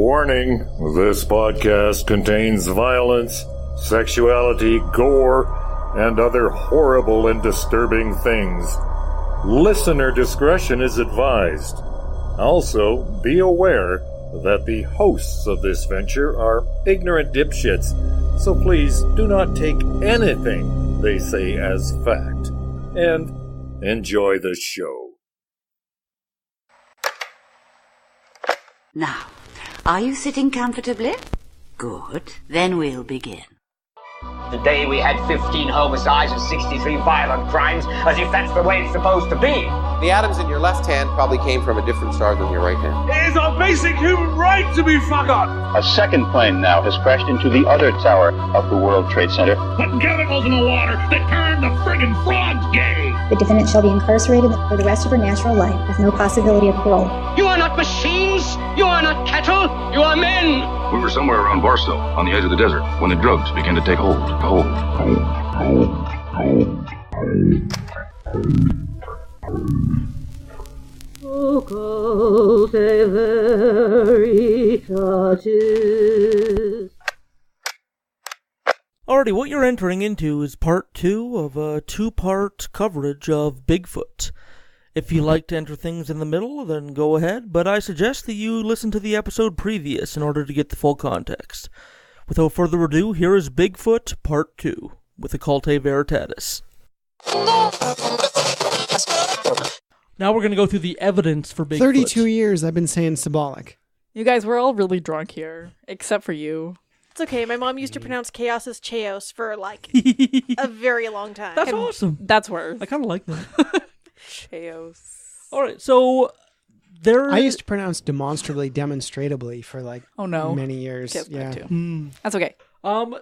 Warning, this podcast contains violence, sexuality, gore, and other horrible and disturbing things. Listener discretion is advised. Also, be aware that the hosts of this venture are ignorant dipshits, so please do not take anything they say as fact. And enjoy the show. Now, are you sitting comfortably? Good. Then we'll begin. Today we had 15 homicides and 63 violent crimes, as if that's the way it's supposed to be. The atoms in your left hand probably came from a different star than your right hand. It is our basic human right to be fucked up. A second plane now has crashed into the other tower of the World Trade Center. Putting chemicals in the water that turn the friggin' frogs gay. The defendant shall be incarcerated for the rest of her natural life with no possibility of parole. You are not machines. You are not cattle. You are men. We were somewhere around Barstow, on the edge of the desert, when the drugs began to take hold. Occultae Veritatis. Alrighty, what you're entering into is part 2 of a 2-part coverage of Bigfoot. If you like to enter things in the middle, then go ahead, but I suggest that you listen to the episode previous in order to get the full context. Without further ado, here is Bigfoot Part 2 with Occultae Veritatis. Now we're going to go through the evidence for Bigfoot. 32 years I've been saying symbolic. You guys, we're all really drunk here, except for you. It's okay. My mom used to pronounce chaos as chaos for, like, a very long time. That's awesome. That's worse. I kind of like that. Chaos. Alright, so there... I used to pronounce demonstrably, demonstratably for, like, many years. Yeah. That's okay.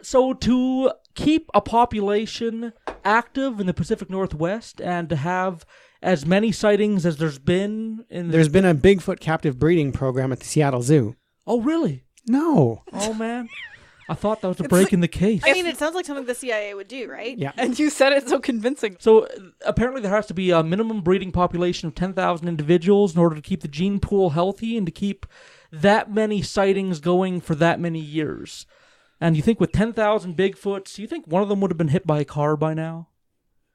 So to keep a population active in the Pacific Northwest and to have as many sightings as there's been in... There's been a Bigfoot captive breeding program at the Seattle Zoo. Oh, really? No. Oh, man. I thought that was a break in the case. I mean, it sounds like something the CIA would do, right? Yeah. And you said it so convincing. So apparently there has to be a minimum breeding population of 10,000 individuals in order to keep the gene pool healthy and to keep that many sightings going for that many years. And you think with 10,000 Bigfoots, you think one of them would have been hit by a car by now?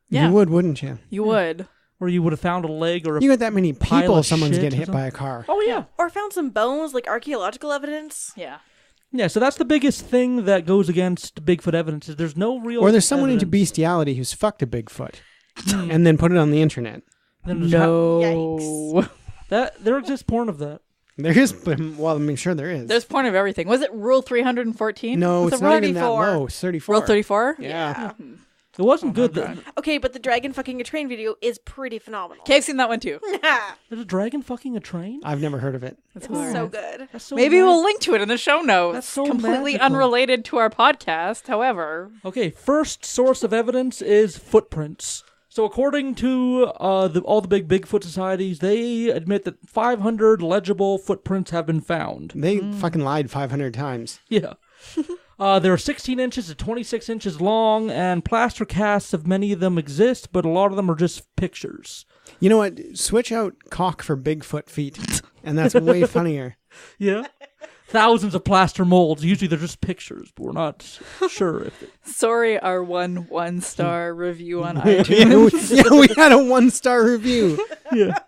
Yeah. You would, wouldn't you? You would. Or you would have found a leg or a You got that many people, someone's getting getting hit by a car. Oh, yeah. Or found some bones, like archaeological evidence. Yeah. Yeah, so that's the biggest thing that goes against Bigfoot evidence is there's no real Or there's someone evidence. into bestiality who's fucked a Bigfoot and then put it on the internet. No. There exists porn of that. There is, well, I'm sure there is. There's porn of everything. Was it Rule 314? No, was it's not even that low. It's 34. Rule 34? Yeah. It wasn't good though. Okay, but the dragon fucking a train video is pretty phenomenal. Okay, I've seen that one too. There's a dragon fucking a train? I've never heard of it. It's so good. Maybe we'll link to it in the show notes. That's so completely magical. unrelated to our podcast, however. Okay, first source of evidence is footprints. So according to all the big Bigfoot societies, they admit that 500 legible footprints have been found. They fucking lied 500 times. Yeah. They're 16 inches to 26 inches long, and plaster casts of many of them exist, but a lot of them are just pictures. You know what? Switch out cock for Bigfoot feet, and that's way funnier. Yeah. Thousands of plaster molds. Usually they're just pictures, but we're not sure if Sorry, our one-star review on iTunes. Yeah, we had a 1-star review. Yeah.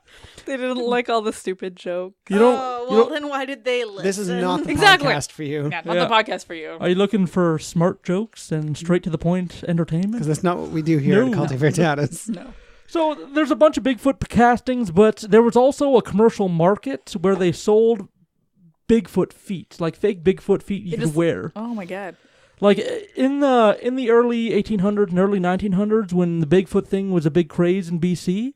They didn't like all the stupid jokes. Then why did they listen? This is not the Exactly. podcast for you. Yeah, not the podcast for you. Are you looking for smart jokes and straight to the point entertainment? Because that's not what we do here at No. Occultae Veritatis. No. So there's a bunch of Bigfoot castings, but there was also a commercial market where they sold Bigfoot feet, like fake Bigfoot feet you could wear. Oh my god. Like in the early 1800s and early 1900s, when the Bigfoot thing was a big craze in BC,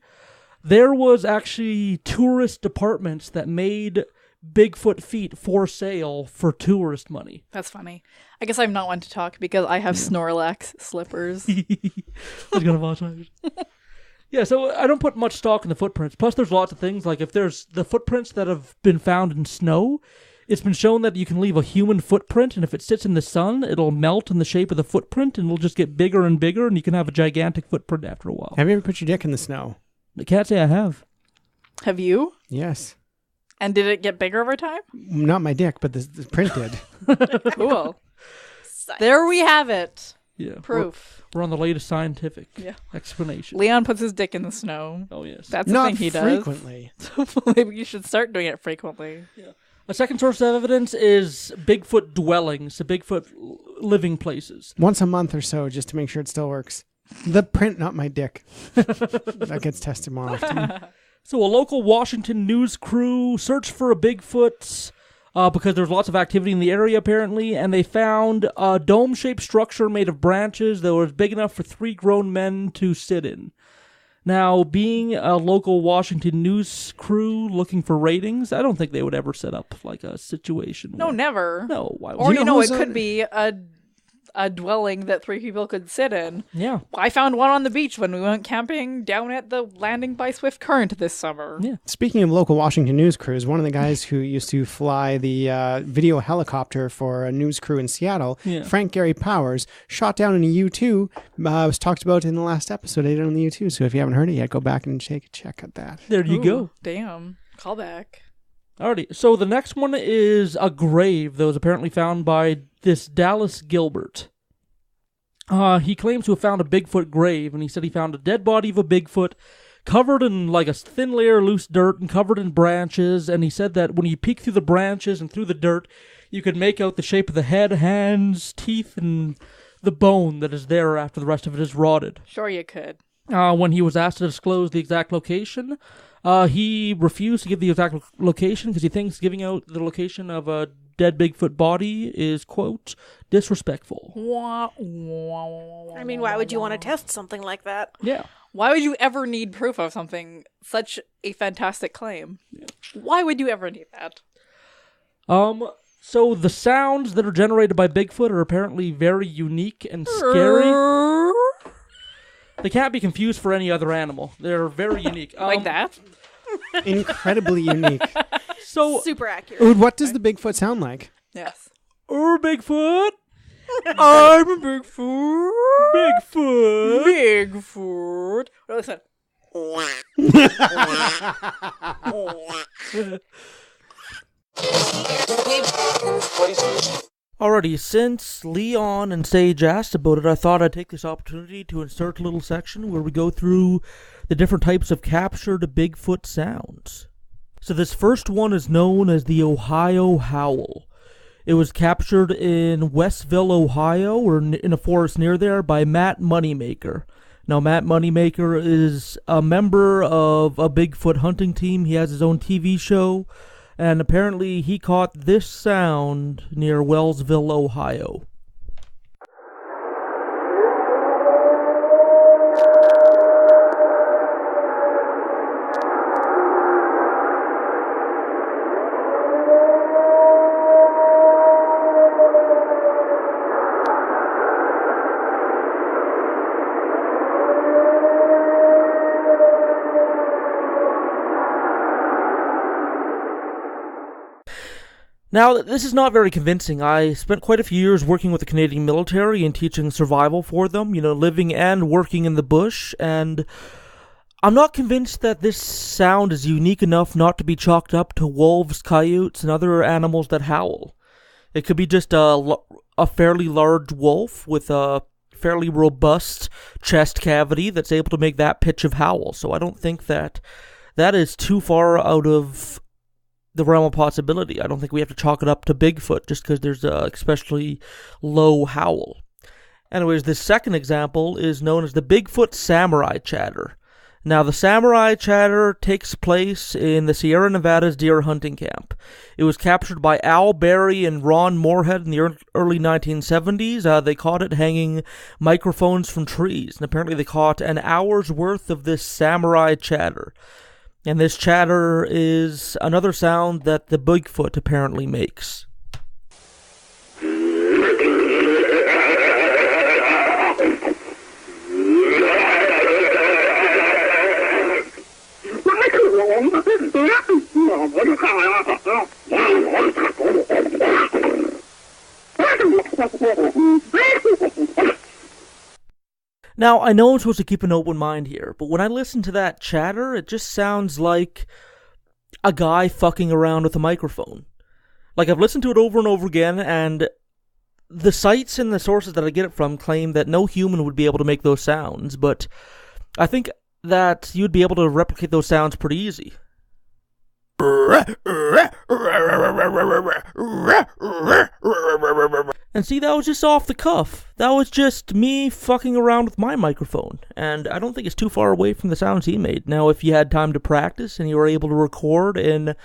there was actually tourist departments that made Bigfoot feet for sale for tourist money. That's funny. I guess I'm not one to talk because I have Snorlax slippers. I was gonna watch that. Yeah, so I don't put much stock in the footprints. Plus, there's lots of things, like if there's the footprints that have been found in snow, it's been shown that you can leave a human footprint, and if it sits in the sun, it'll melt in the shape of the footprint, and it'll just get bigger and bigger, and you can have a gigantic footprint after a while. Have you ever put your dick in the snow? I can't say I have. Have you? Yes. And did it get bigger over time? Not my dick, but the print did. Cool. There we have it. Yeah. Proof. We're on the latest scientific explanation. Leon puts his dick in the snow. Oh, yes. That's the thing he does. Not frequently. Maybe you should start doing it frequently. Yeah. A second source of evidence is Bigfoot dwellings, so Bigfoot living places. Once a month or so, just to make sure it still works. The print, not my dick. That gets tested more often. So a local Washington news crew searched for a Bigfoot because there's lots of activity in the area, apparently, and they found a dome-shaped structure made of branches that was big enough for 3 grown men to sit in. Now, being a local Washington news crew looking for ratings, I don't think they would ever set up like a situation. No, never. No, why would Or, you it could be a dwelling that 3 people could sit in. Yeah. I found one on the beach when we went camping down at the landing by Swift Current this summer. Yeah. Speaking of local Washington news crews, one of the guys who used to fly the video helicopter for a news crew in Seattle, Frank Gary Powers, shot down in a U-2, was talked about in the last episode I did on the U-2. So if you haven't heard it yet, go back and take a check at that. There you go. Damn. Callback. Alrighty, so the next one is a grave that was apparently found by this Dallas Gilbert. He claims to have found a Bigfoot grave, and he said he found a dead body of a Bigfoot covered in like a thin layer of loose dirt and covered in branches, and he said that when you peek through the branches and through the dirt, you could make out the shape of the head, hands, teeth, and the bone that is there after the rest of it is rotted. Sure you could. When he was asked to disclose the exact location, he refused to give the exact location because he thinks giving out the location of a dead Bigfoot body is, quote, disrespectful. I mean, why would you want to test something like that? Yeah. Why would you ever need proof of something, such a fantastic claim? Yeah. Why would you ever need that? So the sounds that are generated by Bigfoot are apparently very unique and scary. They can't be confused for any other animal. They're very unique. Like that? Incredibly unique. So super accurate. What does the Bigfoot sound like? Yes. Bigfoot. I'm a Bigfoot. Bigfoot. Bigfoot. Listen. Alrighty, since Leon and Sage asked about it, I thought I'd take this opportunity to insert a little section where we go through the different types of captured Bigfoot sounds. So this first one is known as the Ohio Howl. It was captured in Westville, Ohio, or in a forest near there, by Matt Moneymaker. Now, Matt Moneymaker is a member of a Bigfoot hunting team. He has his own TV show. And apparently he caught this sound near Wellsville, Ohio. Now, this is not very convincing. I spent quite a few years working with the Canadian military and teaching survival for them, living and working in the bush, and I'm not convinced that this sound is unique enough not to be chalked up to wolves, coyotes, and other animals that howl. It could be just a fairly large wolf with a fairly robust chest cavity that's able to make that pitch of howl, so I don't think that is too far out of the realm of possibility. I don't think we have to chalk it up to Bigfoot just because there's a especially low howl. Anyways, this second example is known as the Bigfoot Samurai Chatter. Now, the Samurai Chatter takes place in the Sierra Nevadas deer hunting camp. It was captured by Al Berry and Ron Moorhead in the early 1970s. They caught it hanging microphones from trees, and apparently they caught an hour's worth of this Samurai Chatter. And this chatter is another sound that the Bigfoot apparently makes. Now, I know I'm supposed to keep an open mind here, but when I listen to that chatter, it just sounds like a guy fucking around with a microphone. Like, I've listened to it over and over again, and the sites and the sources that I get it from claim that no human would be able to make those sounds, but I think that you'd be able to replicate those sounds pretty easy. And see, that was just off the cuff. That was just me fucking around with my microphone, and I don't think it's too far away from the sounds he made. Now, if you had time to practice and you were able to record in,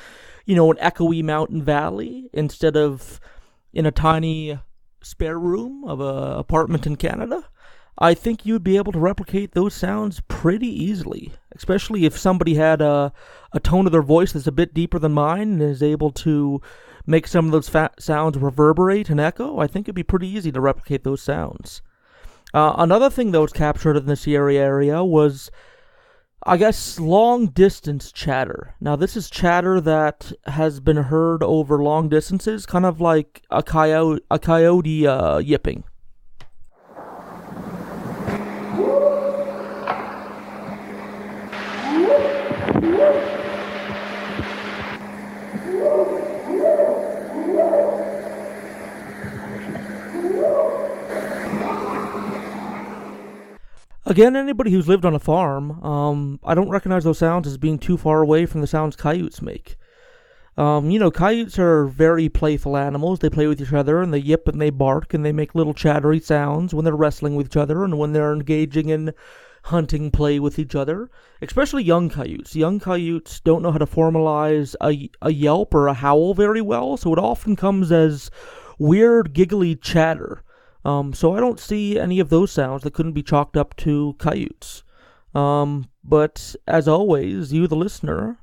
you know, an echoey mountain valley instead of in a tiny spare room of an apartment in Canada, I think you'd be able to replicate those sounds pretty easily, especially if somebody had a tone of their voice that's a bit deeper than mine and is able to make some of those sounds reverberate and echo. I think it'd be pretty easy to replicate those sounds. Another thing that was captured in this area was, I guess, long-distance chatter. Now, this is chatter that has been heard over long distances, kind of like a coyote yipping. Again, anybody who's lived on a farm, I don't recognize those sounds as being too far away from the sounds coyotes make. You know, coyotes are very playful animals. They play with each other, and they yip and they bark, and they make little chattery sounds when they're wrestling with each other and when they're engaging in hunting play with each other, especially young coyotes. Young coyotes don't know how to formalize a yelp or a howl very well, so it often comes as weird, giggly chatter. So I don't see any of those sounds that couldn't be chalked up to coyotes. But as always, you, the listener,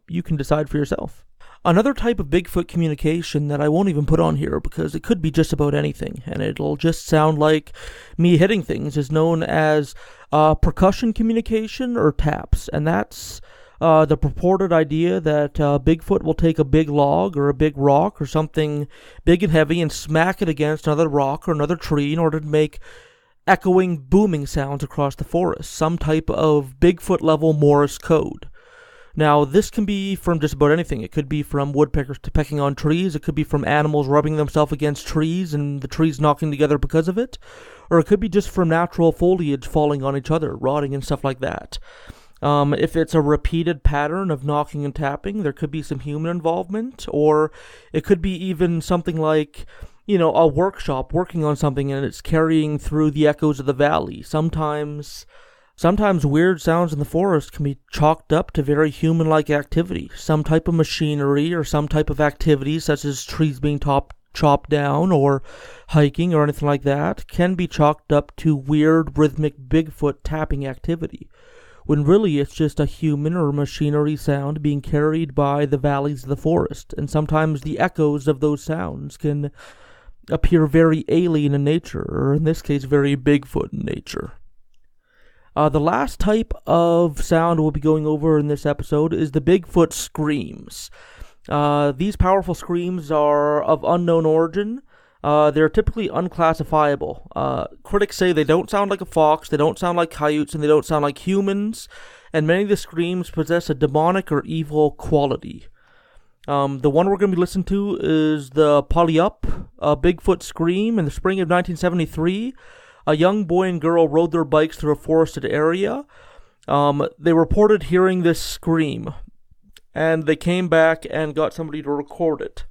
you can decide for yourself. Another type of Bigfoot communication that I won't even put on here because it could be just about anything, and it'll just sound like me hitting things, is known as percussion communication or taps. And that's the purported idea that Bigfoot will take a big log or a big rock or something big and heavy and smack it against another rock or another tree in order to make echoing, booming sounds across the forest. Some type of Bigfoot-level Morse code. Now, this can be from just about anything. It could be from woodpeckers pecking on trees. It could be from animals rubbing themselves against trees and the trees knocking together because of it. Or it could be just from natural foliage falling on each other, rotting and stuff like that. If it's a repeated pattern of knocking and tapping, there could be some human involvement. Or it could be even something like, you know, a workshop working on something and it's carrying through the echoes of the valley. Sometimes weird sounds in the forest can be chalked up to very human-like activity. Some type of machinery or some type of activity, such as trees being chopped down or hiking or anything like that, can be chalked up to weird, rhythmic Bigfoot tapping activity, when really it's just a human or machinery sound being carried by the valleys of the forest. And sometimes the echoes of those sounds can appear very alien in nature, or in this case, very Bigfoot in nature. The last type of sound we'll be going over in this episode is the Bigfoot screams. These powerful screams are of unknown origin. They're typically unclassifiable. Critics say they don't sound like a fox, they don't sound like coyotes, and they don't sound like humans, and many of the screams possess a demonic or evil quality. The one we're going to be listening to is the Polyup Bigfoot scream. In the spring of 1973, a young boy and girl rode their bikes through a forested area. They reported hearing this scream, and they came back and got somebody to record it.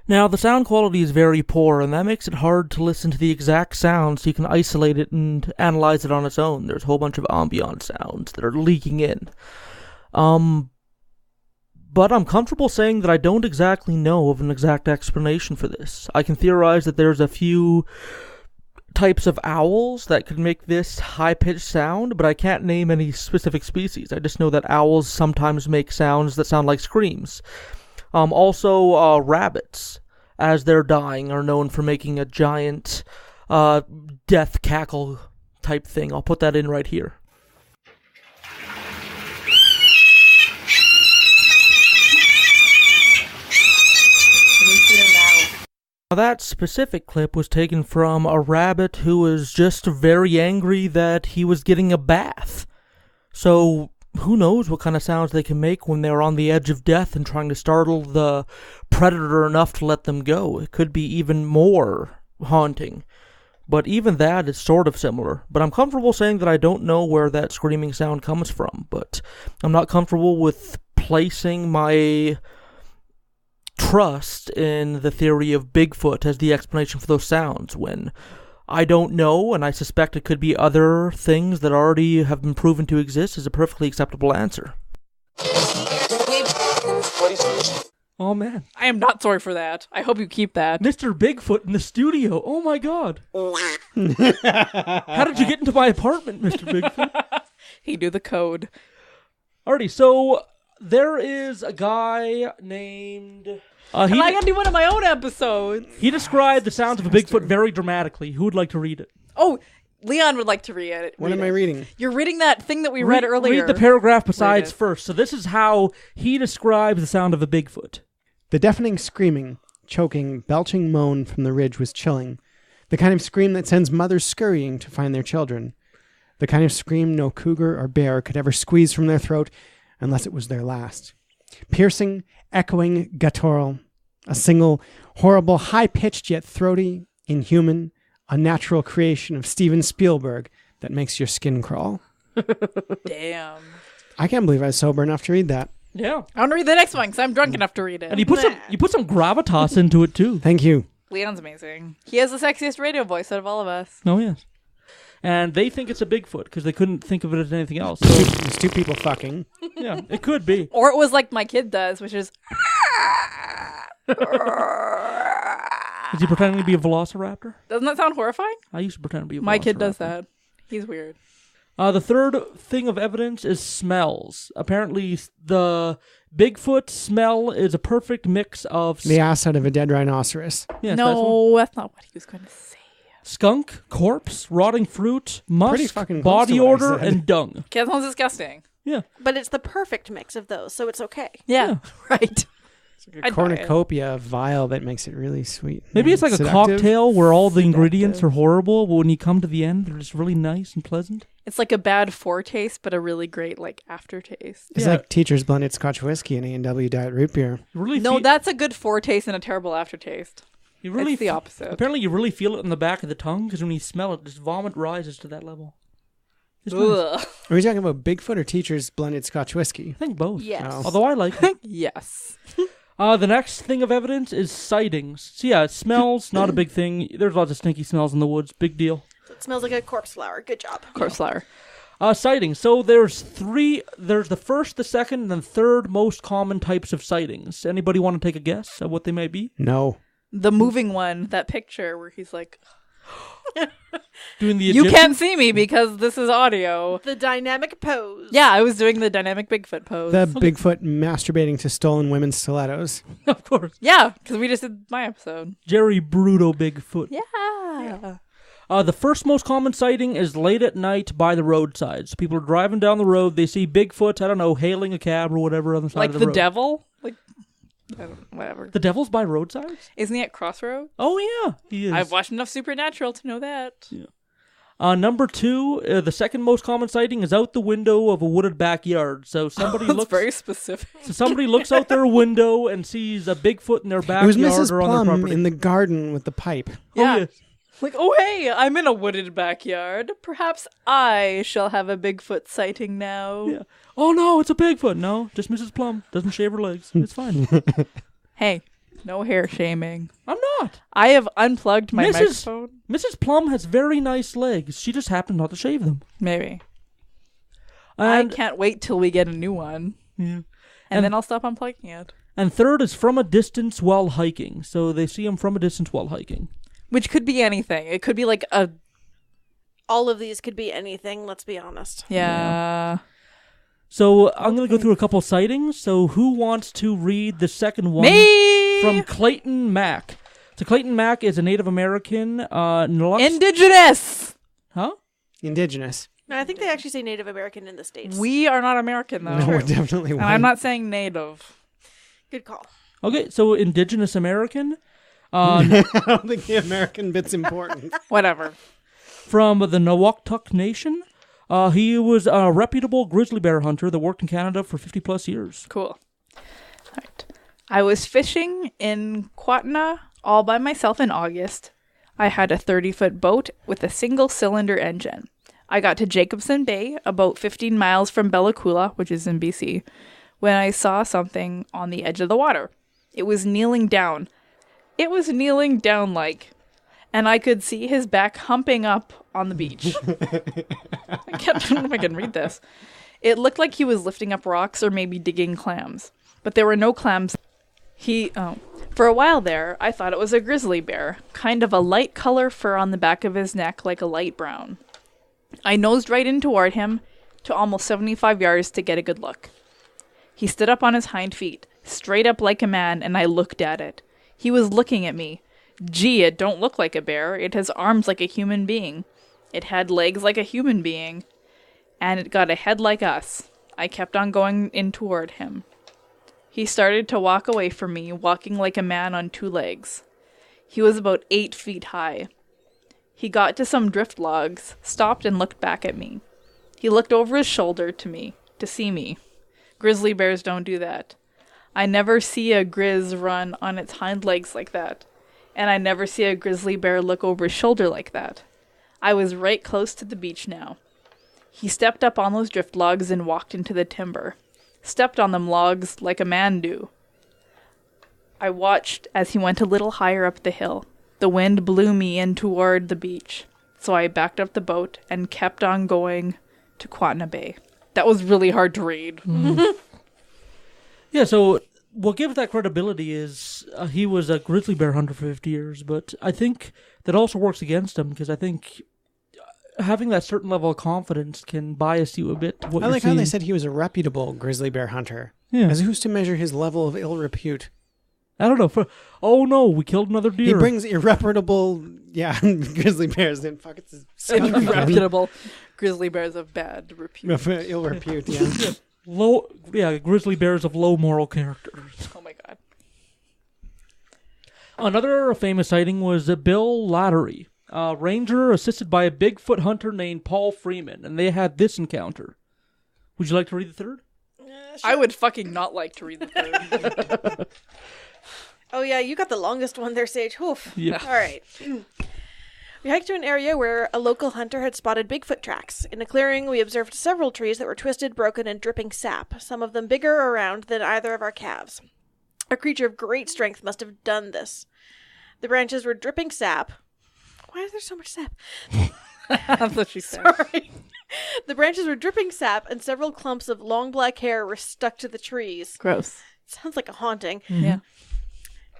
Now, the sound quality is very poor, and that makes it hard to listen to the exact sound so you can isolate it and analyze it on its own. There's a whole bunch of ambient sounds that are leaking in. But I'm comfortable saying that I don't exactly know of an exact explanation for this. I can theorize that there's a few types of owls that could make this high-pitched sound, but I can't name any specific species. I just know that owls sometimes make sounds that sound like screams. Also, rabbits, as they're dying, are known for making a giant death cackle type thing. I'll put that in right here. Now, that specific clip was taken from a rabbit who was just very angry that he was getting a bath. So, who knows what kind of sounds they can make when they're on the edge of death and trying to startle the predator enough to let them go. It could be even more haunting. But even that is sort of similar. But I'm comfortable saying that I don't know where that screaming sound comes from. But I'm not comfortable with placing my trust in the theory of Bigfoot as the explanation for those sounds when I don't know, and I suspect it could be other things that already have been proven to exist is a perfectly acceptable answer. Oh man. I am not sorry for that. I hope you keep that. Mr. Bigfoot in the studio. Oh my god. How did you get into my apartment, Mr. Bigfoot? He knew the code. Alrighty, so there is a guy named... I gotta do one of my own episodes. He described the sounds of a Bigfoot very dramatically. Who would like to read it? Oh, Leon would like to read it. What am I reading? You're reading that thing that we read earlier. Read the paragraph besides first. So this is how he describes the sound of a Bigfoot. The deafening screaming, choking, belching moan from the ridge was chilling. The kind of scream that sends mothers scurrying to find their children. The kind of scream no cougar or bear could ever squeeze from their throat unless it was their last. Piercing, echoing, guttural. A single, horrible, high-pitched yet throaty, inhuman, unnatural creation of Steven Spielberg that makes your skin crawl. Damn. I can't believe I was sober enough to read that. Yeah. I want to read the next one because I'm drunk enough to read it. And you put some gravitas into it too. Thank you. Leon's amazing. He has the sexiest radio voice out of all of us. Oh, yes. And they think it's a Bigfoot because they couldn't think of it as anything else. It's two people fucking. Yeah, it could be. Or it was like my kid does, which is... Is he pretending to be a velociraptor? Doesn't that sound horrifying? I used to pretend to be a velociraptor. My kid does that. He's weird. The third thing of evidence is smells. Apparently, the Bigfoot smell is a perfect mix of... The ass out of a dead rhinoceros. Yes, no, that's not what he was going to say. Skunk, corpse, rotting fruit, musk, body odor, and dung. Okay, that sounds disgusting. Yeah. But it's the perfect mix of those, so it's okay. Yeah. Right. It's like a cornucopia vial that makes it really sweet. Maybe it's like a cocktail where all the ingredients are horrible, but when you come to the end, they're just really nice and pleasant. It's like a bad foretaste, but a really great aftertaste. It's like Teacher's Blended Scotch Whiskey and A&W Diet Root Beer. No, that's a good foretaste and a terrible aftertaste. It's the opposite. Apparently, you really feel it in the back of the tongue because when you smell it, just vomit rises to that level. Nice. Are we talking about Bigfoot or Teacher's Blended Scotch Whiskey? I think both. Yes. Oh. Although I like it. Yes. The next thing of evidence is sightings. So yeah, smells, not a big thing. There's lots of stinky smells in the woods. Big deal. So it smells like a corpse flower. Good job. Corpse flower. Sightings. So there's three. There's the first, the second, and the third most common types of sightings. Anybody want to take a guess at what they might be? No. The moving one, that picture where he's like... doing the You can't see me because this is audio. The dynamic pose. Yeah, I was doing the dynamic Bigfoot pose. The Bigfoot masturbating to stolen women's stilettos. Of course. Yeah, because we just did my episode. Jerry Bruto Bigfoot. Yeah. The first most common sighting is late at night by the roadside. So people are driving down the road, they see Bigfoot, I don't know, hailing a cab or whatever on the side of the road. Like the devil? Whatever. The devil's by roadsides? Isn't he at Crossroads? Oh, yeah, he is. I've watched enough Supernatural to know that. Yeah. Number two, the second most common sighting is out the window of a wooded backyard. So somebody That's looks very specific. So somebody looks out their window and sees a Bigfoot in their backyard It was Mrs. or on their Plum property. in the garden with the pipe. Yeah. Oh, yes. Like, oh hey, I'm in a wooded backyard. Perhaps I shall have a Bigfoot sighting now. Yeah. Oh no, it's a Bigfoot. No, just Mrs. Plum doesn't shave her legs. It's fine. Hey, no hair shaming. I'm not. I have unplugged my microphone. Mrs. Plum has very nice legs. She just happened not to shave them. Maybe. And I can't wait till we get a new one. Yeah. And then I'll stop unplugging it. And third is from a distance while hiking. So they see him from a distance while hiking. Which could be anything. It could be like a... All of these could be anything, let's be honest. Yeah. So I'm going to go through a couple sightings. So who wants to read the second one? Me! From Clayton Mack. So Clayton Mack is a Native American. Indigenous! Huh? Indigenous. No, I think they actually say Native American in the States. We are not American, though. No, we're definitely white. And I'm not saying native. Good call. Okay, so Indigenous American. I don't think the American bit's important. Whatever. From the Nawaktuk Nation. He was a reputable grizzly bear hunter that worked in Canada for 50 plus years. Cool. All right. I was fishing in Quatna all by myself in August. I had a 30-foot boat with a single-cylinder engine. I got to Jacobson Bay, about 15 miles from Bella Coola, which is in BC, when I saw something on the edge of the water. It was kneeling down. It was kneeling down like... And I could see his back humping up on the beach. I don't know if I can read this. It looked like he was lifting up rocks or maybe digging clams. But there were no clams. For a while there, I thought it was a grizzly bear. Kind of a light color fur on the back of his neck, like a light brown. I nosed right in toward him to almost 75 yards to get a good look. He stood up on his hind feet, straight up like a man, and I looked at it. He was looking at me. Gee, it don't look like a bear. It has arms like a human being. It had legs like a human being. And it got a head like us. I kept on going in toward him. He started to walk away from me, walking like a man on two legs. He was about 8 feet high. He got to some drift logs, stopped and looked back at me. He looked over his shoulder to me, to see me. Grizzly bears don't do that. I never see a grizz run on its hind legs like that. And I never see a grizzly bear look over his shoulder like that. I was right close to the beach now. He stepped up on those drift logs and walked into the timber. Stepped on them logs like a man do. I watched as he went a little higher up the hill. The wind blew me in toward the beach. So I backed up the boat and kept on going to Quatna Bay. That was really hard to read. Yeah, so... what gives that credibility is he was a grizzly bear hunter for 50 years, but I think that also works against him because I think having that certain level of confidence can bias you a bit. I like how they said he was a reputable grizzly bear hunter. Yeah. As who's to measure his level of ill repute? I don't know. Oh no, we killed another deer. He brings irreputable, grizzly bears in. Fuck, it's irreputable grizzly bears of bad repute. Ill repute, yeah. Grizzly bears of low moral character. Oh my god. Another famous sighting was Bill Lattery, a ranger assisted by a Bigfoot hunter named Paul Freeman, and they had this encounter. Would you like to read the third? Sure. I would fucking not like to read the third. Oh yeah, you got the longest one there, Sage. Oof. Yeah. All right. We hiked to an area where a local hunter had spotted Bigfoot tracks. In a clearing, we observed several trees that were twisted, broken, and dripping sap, some of them bigger around than either of our calves. A creature of great strength must have done this. The branches were dripping sap. Why is there so much sap? That's what she said. Sorry. The branches were dripping sap, and several clumps of long black hair were stuck to the trees. Gross. Sounds like a haunting. Mm-hmm. Yeah.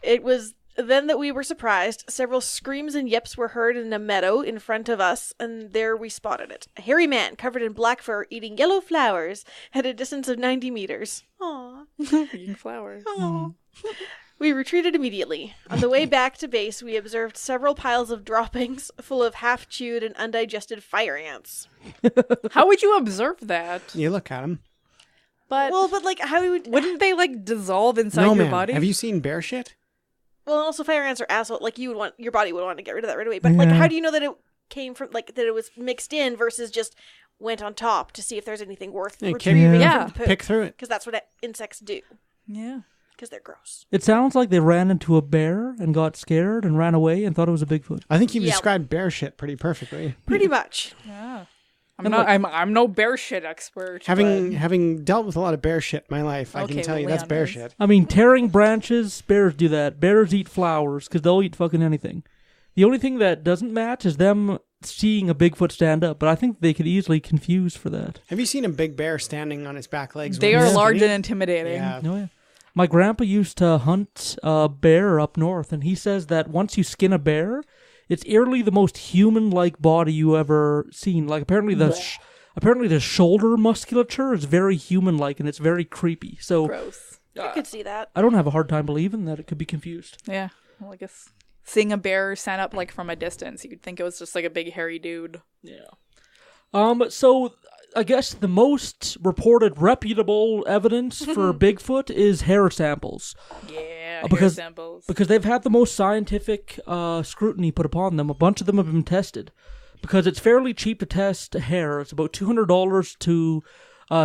It was then that we were surprised. Several screams and yips were heard in a meadow in front of us, and there we spotted it. A hairy man covered in black fur eating yellow flowers at a distance of 90 meters. Aww. Eating flowers. Aww. We retreated immediately. On the way back to base, we observed several piles of droppings full of half-chewed and undigested fire ants. How would you observe that? You look at them. But like, how would... Wouldn't they, like, dissolve inside your body? Have you seen bear shit? Well, also fire ants are asshole. Like, your body would want to get rid of that right away. But like, how do you know that it came from, like, that it was mixed in versus just went on top to see if there's anything worth retrieving from the poop? Pick through it. Because that's what insects do. Yeah. Because they're gross. It sounds like they ran into a bear and got scared and ran away and thought it was a Bigfoot. I think you described bear shit pretty perfectly. Pretty much. Yeah. I'm no bear shit expert. Having dealt with a lot of bear shit in my life, I can tell you that's bear shit. I mean, tearing branches, bears do that. Bears eat flowers because they'll eat fucking anything. The only thing that doesn't match is them seeing a Bigfoot stand up, but I think they could easily confuse for that. Have you seen a big bear standing on its back legs? They are large and intimidating. Yeah. Oh, yeah. My grandpa used to hunt a bear up north, and he says that once you skin a bear, it's eerily the most human-like body you ever seen. Like apparently the shoulder musculature is very human-like, and it's very creepy. So gross. I could see that. I don't have a hard time believing that it could be confused. Yeah. Well, I guess seeing a bear stand up like from a distance, you'd think it was just like a big hairy dude. Yeah. So I guess the most reported reputable evidence for Bigfoot is hair samples. Yeah, hair samples. Because they've had the most scientific scrutiny put upon them. A bunch of them have been tested. Because it's fairly cheap to test hair. It's about $200 to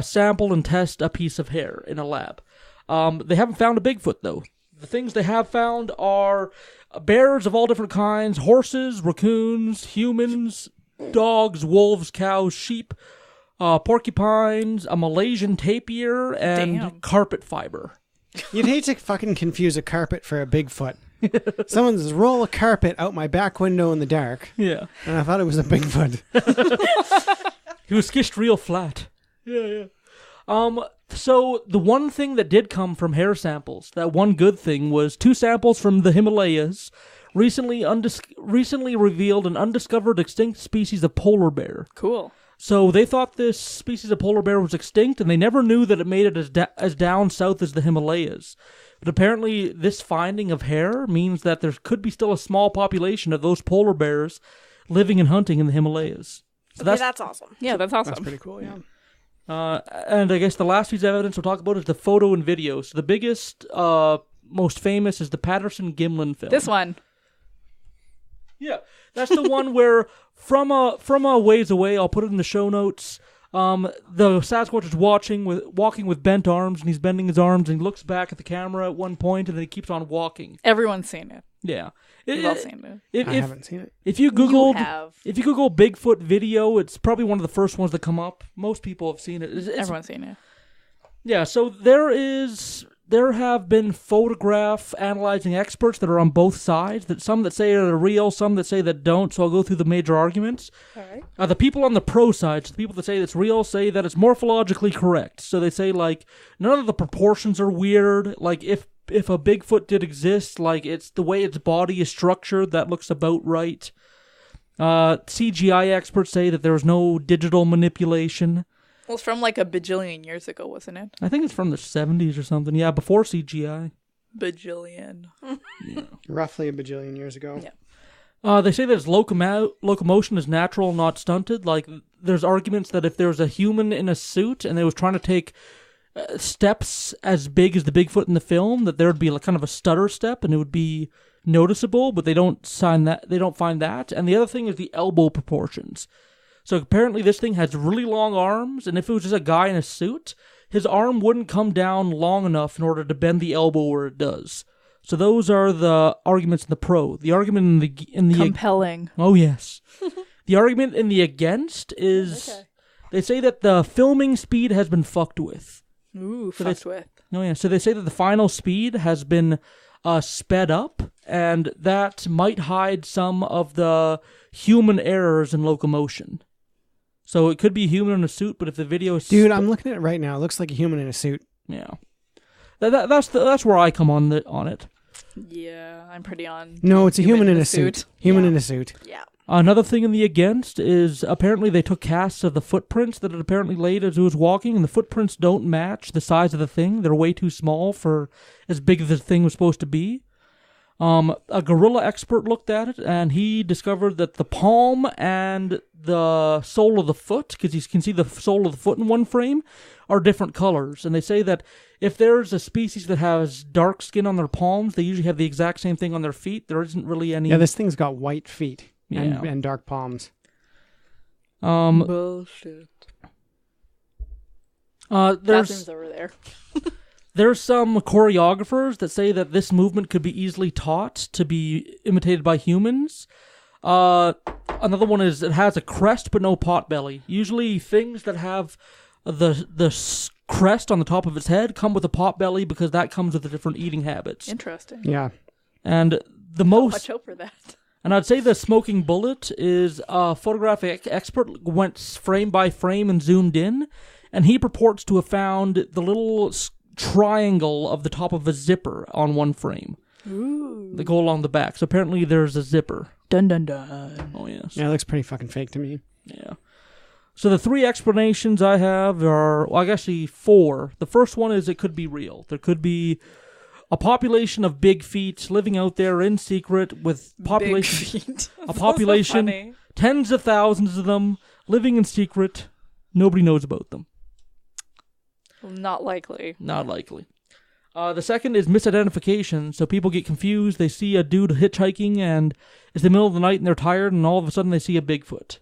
sample and test a piece of hair in a lab. They haven't found a Bigfoot, though. The things they have found are bears of all different kinds, horses, raccoons, humans, dogs, wolves, cows, sheep, porcupines, a Malaysian tapir, and carpet fiber. You'd hate to fucking confuse a carpet for a Bigfoot. Someone just roll a carpet out my back window in the dark. Yeah. And I thought it was a Bigfoot. He was skished real flat. Yeah. So the one thing that did come from hair samples, that one good thing, was 2 samples from the Himalayas recently revealed an undiscovered extinct species of polar bear. Cool. So they thought this species of polar bear was extinct, and they never knew that it made it as down south as the Himalayas. But apparently this finding of hair means that there could be still a small population of those polar bears living and hunting in the Himalayas. So that's awesome. Yeah, that's awesome. That's pretty cool, yeah. And I guess the last piece of evidence we'll talk about is the photo and video. So the biggest, most famous is the Patterson-Gimlin film. This one. Yeah, that's the one where from a ways away, I'll put it in the show notes, the Sasquatch is walking with bent arms, and he's bending his arms, and he looks back at the camera at one point, and then he keeps on walking. Everyone's seen it. Yeah. We've all seen it. I haven't seen it. If you Google Bigfoot video, it's probably one of the first ones that come up. Most people have seen it. Everyone's seen it. Yeah, so there have been photograph analyzing experts that are on both sides. Some that say they're real, some that say that don't. So I'll go through the major arguments. All right. The people on the pro side, so the people that say it's real, say that it's morphologically correct. So they say like none of the proportions are weird. Like if a Bigfoot did exist, like it's the way its body is structured that looks about right. CGI experts say that there was no digital manipulation. Well, it's from like a bajillion years ago, wasn't it? I think it's from the 70s or something. Yeah, before CGI. Bajillion. Yeah. Roughly a bajillion years ago. Yeah. They say that its locomotion is natural, not stunted. Like, there's arguments that if there was a human in a suit and they was trying to take steps as big as the Bigfoot in the film, that there would be like kind of a stutter step and it would be noticeable, but they don't find that. And the other thing is the elbow proportions. So apparently this thing has really long arms, and if it was just a guy in a suit, his arm wouldn't come down long enough in order to bend the elbow where it does. So those are the arguments in the pro. The argument in the compelling. Oh yes. The argument in the against is they say that the filming speed has been fucked with. Ooh, fucked with. Oh yeah. So they say that the final speed has been sped up, and that might hide some of the human errors in locomotion. So it could be a human in a suit, but if the video is... Dude, I'm looking at it right now. It looks like a human in a suit. Yeah. That's where I come on it. Yeah, I'm pretty on... No, it's a human in a suit. Human in a suit. Yeah. Another thing in the against is apparently they took casts of the footprints that it apparently laid as it was walking, and the footprints don't match the size of the thing. They're way too small for as big as the thing was supposed to be. A gorilla expert looked at it, and he discovered that the palm and the sole of the foot, because you can see the sole of the foot in one frame, are different colors. And they say that if there's a species that has dark skin on their palms, they usually have the exact same thing on their feet. There isn't really any... Yeah, this thing's got white feet and dark palms. Bullshit. Bathrooms over there. There's some choreographers that say that this movement could be easily taught to be imitated by humans. Another one is it has a crest but no pot belly. Usually things that have the crest on the top of its head come with a pot belly because that comes with the different eating habits. Interesting. Yeah. And the most... Watch out for that. And I'd say the smoking bullet is a photographic expert went frame by frame and zoomed in, and he purports to have found the little triangle of the top of a zipper on one frame. Ooh. They go along the back. So apparently there's a zipper. Dun dun dun. Oh, yes. Yeah, it looks pretty fucking fake to me. Yeah. So the 3 explanations I have are, well, actually 4. The first one is it could be real. There could be a population of big feet living out there in secret with a population, so tens of thousands of them living in secret. Nobody knows about them. Not likely. Not likely. The second is misidentification. So people get confused. They see a dude hitchhiking and it's the middle of the night and they're tired and all of a sudden they see a Bigfoot.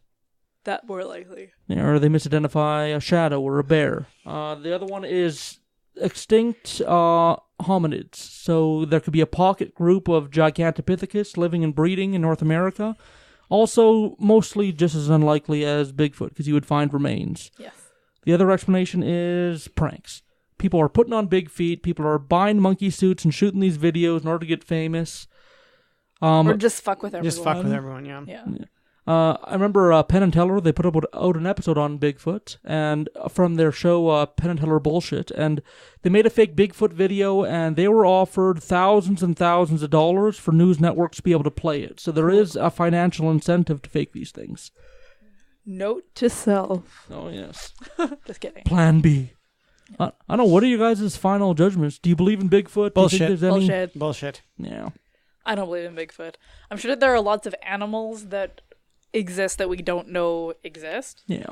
That more likely. Or they misidentify a shadow or a bear. The other one is extinct hominids. So there could be a pocket group of Gigantopithecus living and breeding in North America. Also, mostly just as unlikely as Bigfoot, because you would find remains. Yes. The other explanation is pranks. People are putting on big feet. People are buying monkey suits and shooting these videos in order to get famous. Or just fuck with everyone. Just fuck with everyone, yeah. I remember Penn and Teller, they put out an episode on Bigfoot, and from their show Penn and Teller Bullshit, and they made a fake Bigfoot video, and they were offered thousands and thousands of dollars for news networks to be able to play it. So there is a financial incentive to fake these things. Note to self. Oh, yes. Just kidding. Plan B. I don't know, what are you guys' final judgments? Do you believe in Bigfoot? Bullshit. Do you think there's any... Bullshit. Bullshit. Yeah. I don't believe in Bigfoot. I'm sure that there are lots of animals that exist that we don't know exist. Yeah.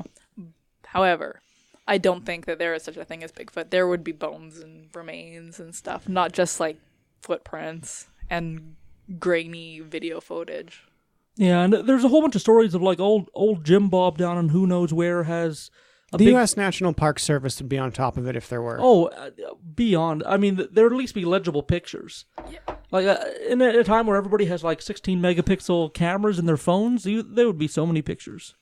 However, I don't think that there is such a thing as Bigfoot. There would be bones and remains and stuff, not just like footprints and grainy video footage. Yeah, and there's a whole bunch of stories of like old Jim Bob down in who knows where has the U.S. National Park Service would be on top of it if there were. Oh, beyond. I mean, there would at least be legible pictures. Yeah. Like, in a time where everybody has, like, 16-megapixel cameras in their phones, there would be so many pictures.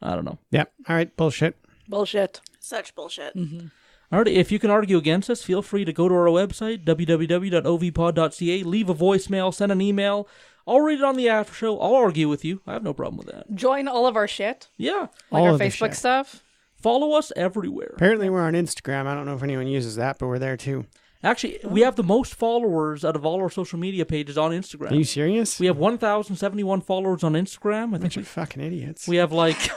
I don't know. Yep. All right. Bullshit. Bullshit. Such bullshit. Mm-hmm. All right. If you can argue against us, feel free to go to our website, www.ovpod.ca, leave a voicemail, send an email. I'll read it on the after show. I'll argue with you. I have no problem with that. Join all of our shit. Yeah. Like all our Facebook stuff. Follow us everywhere. Apparently we're on Instagram. I don't know if anyone uses that, but we're there too. Actually, we have the most followers out of all our social media pages on Instagram. Are you serious? We have 1,071 followers on Instagram. I think you're fucking idiots. We have like...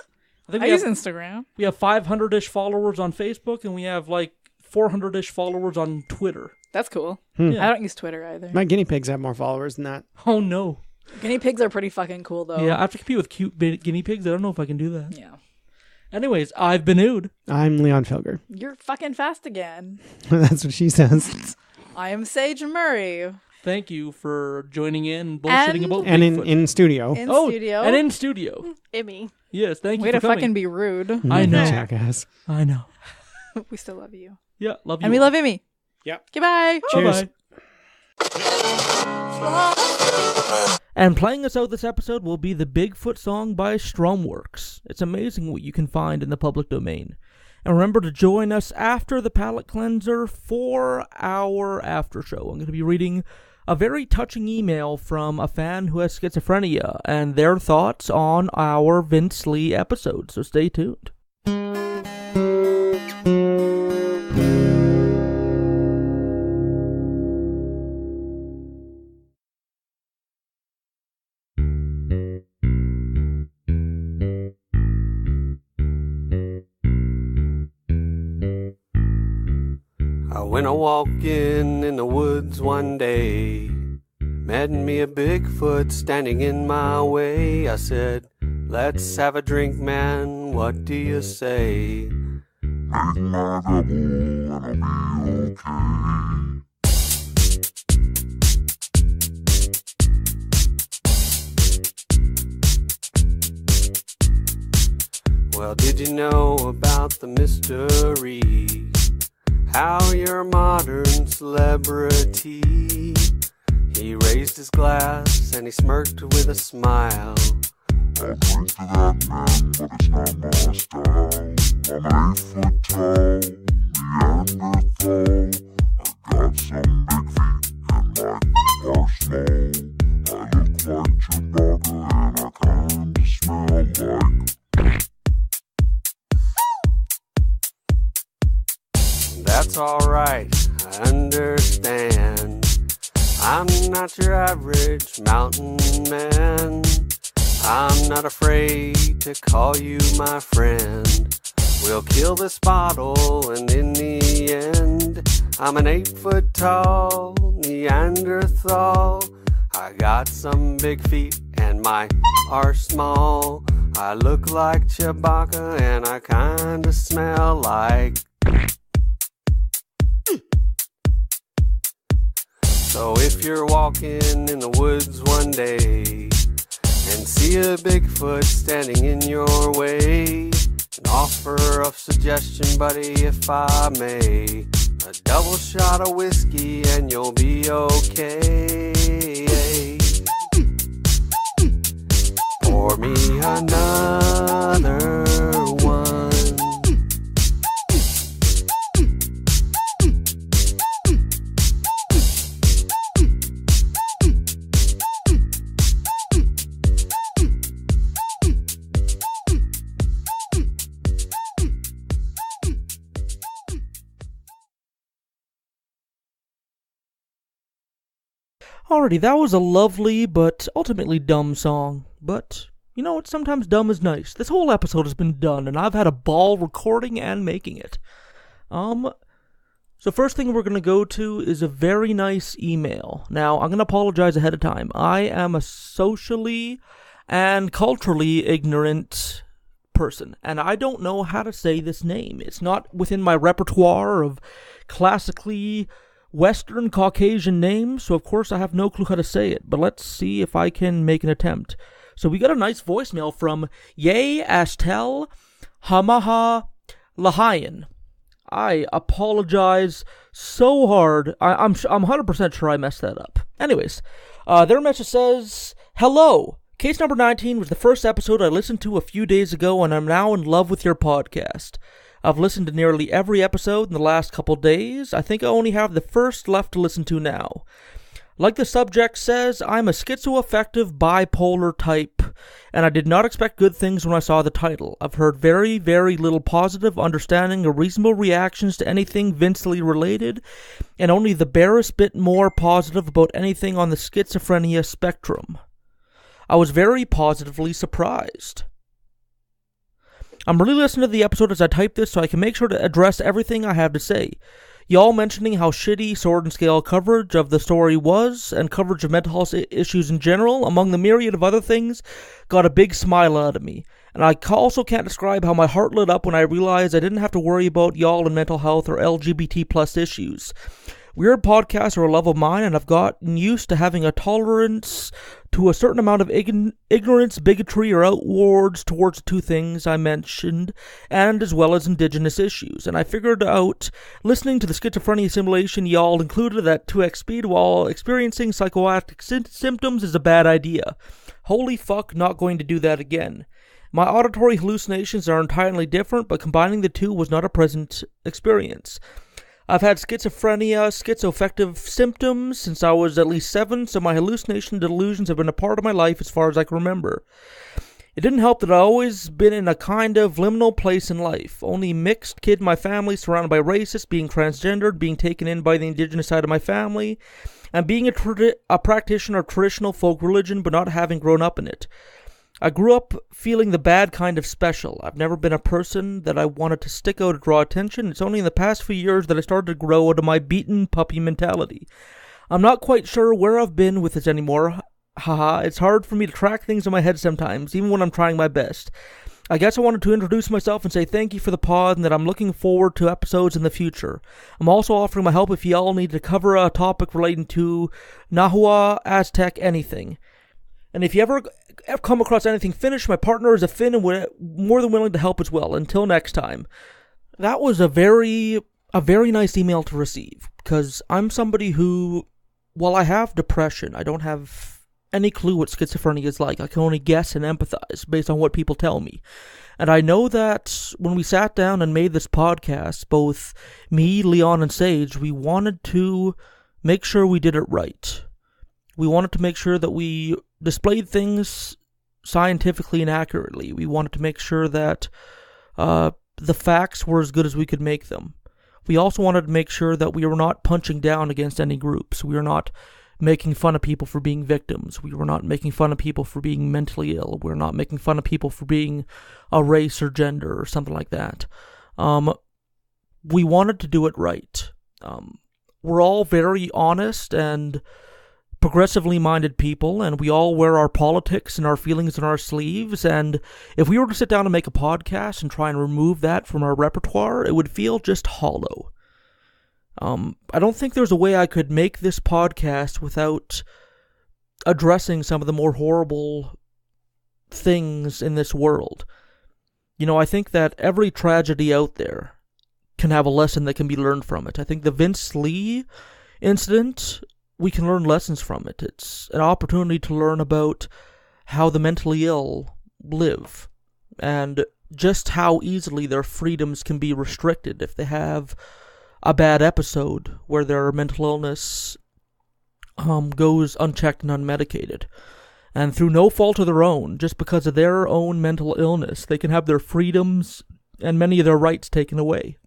I use Instagram. We have 500-ish followers on Facebook, and we have like 400-ish followers on Twitter. That's cool. Yeah. I don't use Twitter either. My guinea pigs have more followers than that. Oh, no. Guinea pigs are pretty fucking cool, though. Yeah, I have to compete with cute guinea pigs. I don't know if I can do that. Yeah. Anyways, I've been Ood. I'm Leon Filger. You're fucking fast again. That's what she says. I am Sage Murray. Thank you for joining in and bullshitting about Bigfoot. And in studio. In studio. And in studio. Immy. Yes, thank you Way for coming. to fucking be rude. I know. Jackass. I know. We still love you. Yeah, love you. And we love Immy. Yep. Goodbye. Cheers. Bye-bye. And playing us out this episode will be the Bigfoot song by Stromworks. It's amazing what you can find in the public domain. And remember to join us after the palate cleanser for our after show. I'm going to be reading a very touching email from a fan who has schizophrenia and their thoughts on our Vince Lee episode. So stay tuned. I went a walking in the woods one day, met me a Bigfoot standing in my way. I said, let's have a drink, man, what do you say? Make my double and I'll be okay. Well, did you know about the mystery? How you're a modern celebrity. He raised his glass and he smirked with a smile. I'll drink to that man, but it's not my style. I'm 8 foot tall, Neanderthal. I got some big feet and my arsenal. I look I'm not your average mountain man. I'm not afraid to call you my friend. We'll kill this bottle, and in the end, I'm an 8-foot tall Neanderthal. I got some big feet, and my are small. I look like Chewbacca, and I kinda smell like. So if you're walking in the woods one day and see a Bigfoot standing in your way, an offer of suggestion, buddy, if I may, a double shot of whiskey and you'll be okay. Pour me another one. Alrighty, that was a lovely but ultimately dumb song. But, you know what, sometimes dumb is nice. This whole episode has been done, and I've had a ball recording and making it. So first thing we're going to go to is a very nice email. Now, I'm going to apologize ahead of time. I am a socially and culturally ignorant person, and I don't know how to say this name. It's not within my repertoire of classically Western Caucasian names, so of course I have no clue how to say it, but let's see if I can make an attempt. So we got a nice voicemail from Ye Astel Hamaha Lahayan. I apologize so hard. I'm 100% sure I messed that up. Anyways, their message says, "Hello. Case number 19 was the first episode I listened to a few days ago, and I'm now in love with your podcast. I've listened to nearly every episode in the last couple days. I think I only have the first left to listen to now. Like the subject says, I'm a schizoaffective bipolar type, and I did not expect good things when I saw the title. I've heard very, very little positive, understanding, or reasonable reactions to anything Vincely related, and only the barest bit more positive about anything on the schizophrenia spectrum. I was very positively surprised. I'm really listening to the episode as I type this so I can make sure to address everything I have to say. Y'all mentioning how shitty Sword and Scale coverage of the story was, and coverage of mental health issues in general, among the myriad of other things, got a big smile out of me. And I also can't describe how my heart lit up when I realized I didn't have to worry about y'all and mental health or LGBT plus issues. Weird podcasts are a love of mine, and I've gotten used to having a tolerance to a certain amount of ignorance, bigotry, or outwards towards the two things I mentioned, and as well as indigenous issues. And I figured out, listening to the schizophrenia simulation y'all included at 2x speed while experiencing psychoactive symptoms is a bad idea. Holy fuck, not going to do that again. My auditory hallucinations are entirely different, but combining the two was not a pleasant experience. I've had schizoaffective symptoms since I was at least 7, so my hallucination delusions have been a part of my life as far as I can remember. It didn't help that I've always been in a kind of liminal place in life. Only mixed kid in my family, surrounded by racists, being transgendered, being taken in by the indigenous side of my family, and being a practitioner of traditional folk religion but not having grown up in it. I grew up feeling the bad kind of special. I've never been a person that I wanted to stick out to draw attention. It's only in the past few years that I started to grow out of my beaten puppy mentality. I'm not quite sure where I've been with this anymore. Haha, it's hard for me to track things in my head sometimes, even when I'm trying my best. I guess I wanted to introduce myself and say thank you for the pod and that I'm looking forward to episodes in the future. I'm also offering my help if y'all need to cover a topic relating to Nahua, Aztec, anything. And if you ever come across anything Finnish, my partner is a Finn and we're more than willing to help as well. Until next time." That was a very nice email to receive, because I'm somebody who, while I have depression, I don't have any clue what schizophrenia is like. I can only guess and empathize based on what people tell me. And I know that when we sat down and made this podcast, both me, Leon, and Sage, we wanted to make sure we did it right. We wanted to make sure that we displayed things scientifically and accurately. We wanted to make sure that the facts were as good as we could make them. We also wanted to make sure that we were not punching down against any groups. We were not making fun of people for being victims. We were not making fun of people for being mentally ill. We're not making fun of people for being a race or gender or something like that. We wanted to do it right. We're all very honest and progressively minded people, and we all wear our politics and our feelings on our sleeves, and if we were to sit down and make a podcast and try and remove that from our repertoire, it would feel just hollow. I don't think there's a way I could make this podcast without addressing some of the more horrible things in this world. You know, I think that every tragedy out there can have a lesson that can be learned from it. I think the Vince Lee incident, we can learn lessons from it. It's an opportunity to learn about how the mentally ill live and just how easily their freedoms can be restricted if they have a bad episode where their mental illness goes unchecked and unmedicated. And through no fault of their own, just because of their own mental illness, they can have their freedoms and many of their rights taken away.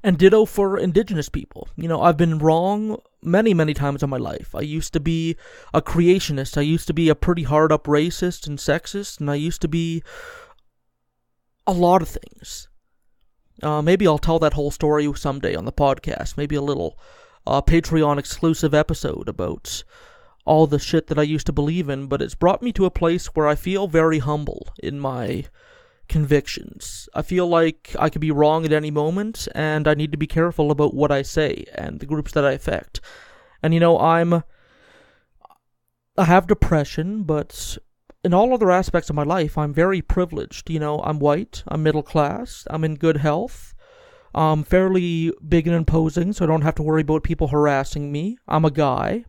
And ditto for Indigenous people. You know, I've been wrong many, many times in my life. I used to be a creationist. I used to be a pretty hard-up racist and sexist, and I used to be a lot of things. Maybe I'll tell that whole story someday on the podcast. Maybe a little Patreon-exclusive episode about all the shit that I used to believe in, but it's brought me to a place where I feel very humble in my convictions. I feel like I could be wrong at any moment, and I need to be careful about what I say and the groups that I affect. And you know, I have depression, but in all other aspects of my life, I'm very privileged. You know, I'm white, I'm middle class, I'm in good health, I'm fairly big and imposing, so I don't have to worry about people harassing me. I'm a guy.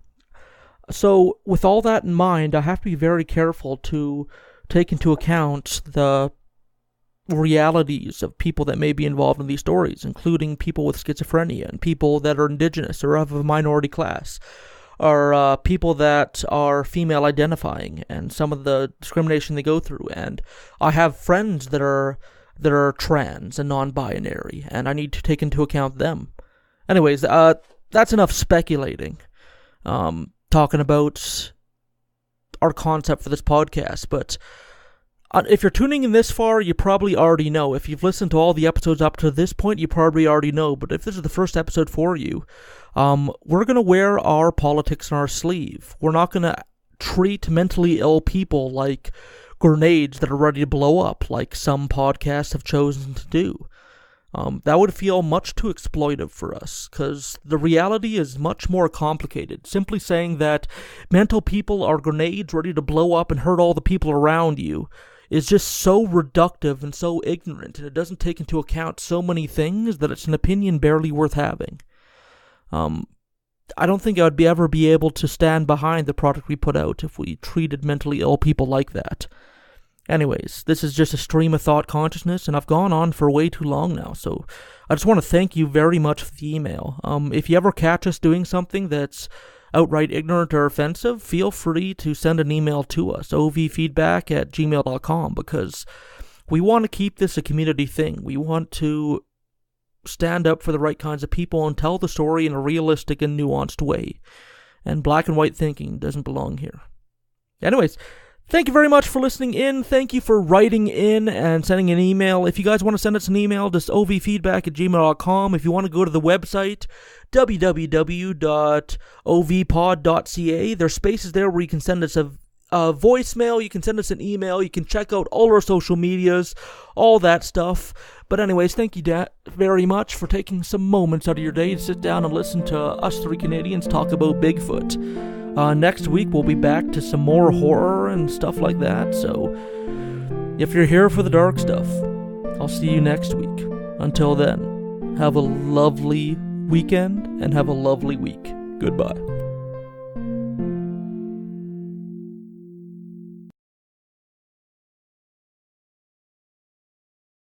So, with all that in mind, I have to be very careful to take into account the realities of people that may be involved in these stories, including people with schizophrenia and people that are Indigenous or of a minority class, or people that are female identifying and some of the discrimination they go through. And I have friends that are trans and non-binary, and I need to take into account them. Anyways, that's enough speculating, talking about our concept for this podcast, but if you're tuning in this far, you probably already know. If you've listened to all the episodes up to this point, you probably already know. But if this is the first episode for you, we're going to wear our politics on our sleeve. We're not going to treat mentally ill people like grenades that are ready to blow up, like some podcasts have chosen to do. That would feel much too exploitive for us, because the reality is much more complicated. Simply saying that mental people are grenades ready to blow up and hurt all the people around you is just so reductive and so ignorant, and it doesn't take into account so many things that it's an opinion barely worth having. I don't think I would ever be able to stand behind the product we put out if we treated mentally ill people like that. Anyways, this is just a stream of thought consciousness, and I've gone on for way too long now, so I just want to thank you very much for the email. If you ever catch us doing something that's outright ignorant or offensive, feel free to send an email to us, ovfeedback@gmail.com, because we want to keep this a community thing. We want to stand up for the right kinds of people and tell the story in a realistic and nuanced way. And black and white thinking doesn't belong here. Anyways, thank you very much for listening in. Thank you for writing in and sending an email. If you guys want to send us an email, just ovfeedback@gmail.com. If you want to go to the website, www.ovpod.ca. There's spaces there where you can send us a voicemail, you can send us an email, you can check out all our social medias, all that stuff. But anyways, thank you very much for taking some moments out of your day to sit down and listen to us three Canadians talk about Bigfoot. Next week, we'll be back to some more horror and stuff like that, so if you're here for the dark stuff, I'll see you next week. Until then, have a lovely weekend and have a lovely week. Goodbye.